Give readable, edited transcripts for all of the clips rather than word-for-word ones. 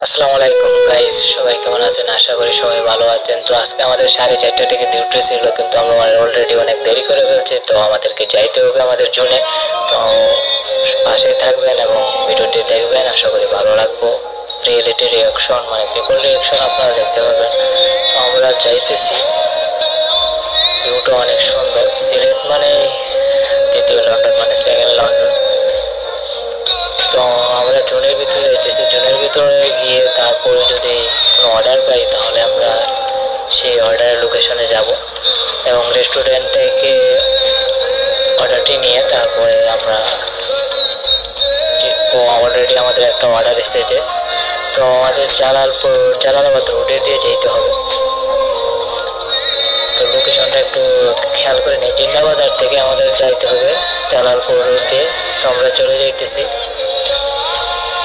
আসসালামু আলাইকুম গাইস, সবাই কেমন আছেন? আশা করি সবাই ভালো আছেন। তো আজকে আমাদের 4:30 থেকে ডিউটি ছিল, কিন্তু আমরা অলরেডি অনেক দেরি করে ফেলছি। তো আমাদেরকে যাইতে হবে আমাদের জোনে। তো পাশেই থাকবেন এবং ভিডিওটি দেখবেন, আশা করি ভালো লাগবো। রিয়েলিটি রিয়াকশন মানে পিপল রিয়াকশন আপনারা দেখতে পাবেন। তো আমরা যাইতেছি, ভিউটা অনেক সুন্দর। সিলেট মানে দ্বিতীয় লন্ডন, মানে সেকেন্ড লন্ডন। তো আমরা জোনের ভিতরে যাইতেছি। জোনের ভিতরে গিয়ে তারপরে যদি কোনো অর্ডার পাই তাহলে আমরা সেই অর্ডারের লোকেশনে যাব এবং রেস্টুরেন্ট থেকে অর্ডারটি নিয়ে তারপরে আমরা অলরেডি আমাদের একটা অর্ডার এসেছে। তো আমাদের জালালাবাদ রোডে দিয়ে যেতে হবে। তো লোকেশনটা একটু খেয়াল করে নিই। জিন্না বাজার থেকে আমাদের যাইতে হবে জালালপুর রোড দিয়ে। তো আমরা চলে যাইতেছি,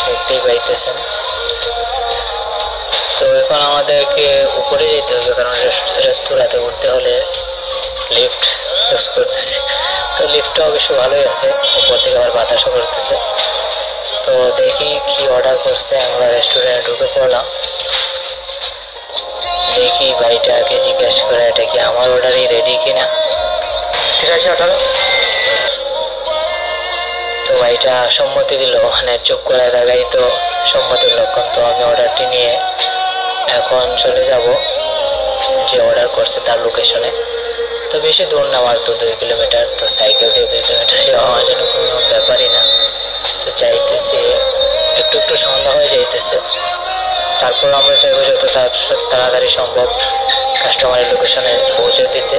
দেখতেই পাইতেছেন। তো এখন আমাদেরকে উপরে যেতে হবে, কারণ রেস্তোরাঁতে উঠতে হলে লিফট ইউজ করতেছি। তো লিফটটা অবশ্য ভালোই আছে, উপর থেকে আবার বাতাসও করতেছে। তো দেখি কি অর্ডার করছে। আমরা রেস্টুরেন্টে ঢুকে পড়লাম। দেখি ভাইটাকে জিজ্ঞেস করে এটা কি আমার অর্ডারই রেডি কিনা। ঠিক আছে, অর্ডার। তো ভাইটা সম্মতি দিল, মানে চুপ করে থাকাই তো সম্মতির লক্ষণ। তো আমি অর্ডারটি নিয়ে এখন চলে যাব যে অর্ডার করছে তার লোকেশনে। তো বেশি দূর না, আমার তো 2 কিলোমিটার। তো সাইকেল দিয়ে 2 কিলোমিটার যাওয়া আমার জন্য কোনো ব্যাপারই না। তো যাইতেছি, একটু একটু সন্ধ্যা হয়ে যাইতেছে। তারপর আমরা চাইবো যত তাড়াতাড়ি সম্ভব কাস্টমারের লোকেশনে পৌঁছে দিতে।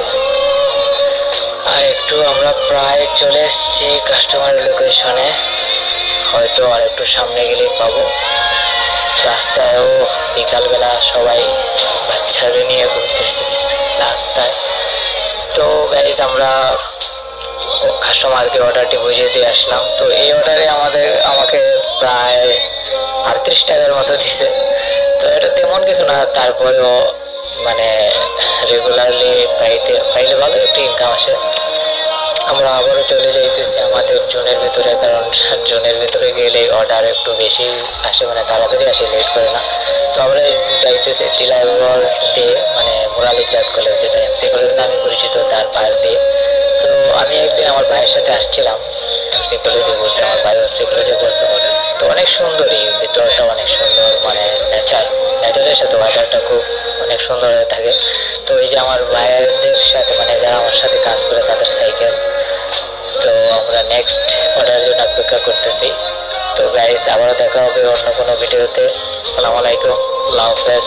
আর একটু আমরা প্রায় চলে এসেছি কাস্টমারের লোকেশনে। হয়তো আর একটু সামনে গেলেই পাবো। রাস্তায়ও বিকালবেলা সবাই বাচ্চাদের নিয়ে ঘুরতে এসেছে রাস্তায়। তো গাইজ আমরা কাস্টমারকে অর্ডারটি বুঝিয়ে দিয়ে আসলাম। তো এই অর্ডারে আমাকে প্রায় 38 টাকার মতো দিছে। তো এটা তেমন কিছু না, তারপরেও মানে রেগুলারলি পাইলে ভালো একটু ইনকাম আসে। আমরা আবারও চলে যাইতেছি আমাদের জোনের ভিতরে, কারণ জোনের ভিতরে গেলে অর্ডার একটু বেশি আসে, মানে তাড়াতাড়ি আসে, লেট করে না। তো আমরা যাইতেছি টিলাগড় দিয়ে, মানে মুরালি চাঁদ কলেজ, যেটা এমসি কলেজ নামে পরিচিত, তার পাশ দিয়ে। তো আমি একদিন আমার ভাইয়ের সাথে আসছিলাম এমসি কলেজে পড়তে, আমার ভাই এমসি কলেজে পড়তে। তো অনেক সুন্দরই, ভিতরটা অনেক সুন্দর, মানে নেচারের সাথে ওয়েদারটা খুব অনেক সুন্দর হয়ে থাকে। তো এই যে আমার ভাইয়ের সাথে, মানে যারা আমার সাথে কাজ করে তাদের সাইকেল। তো আমরা নেক্সট অর্ডারের জন্য অপেক্ষা করতেছি। তো গাইস, আবারও দেখা হবে অন্য কোনো ভিডিওতে। আসসালামু আলাইকুম, আল্লাহ হাফেজ।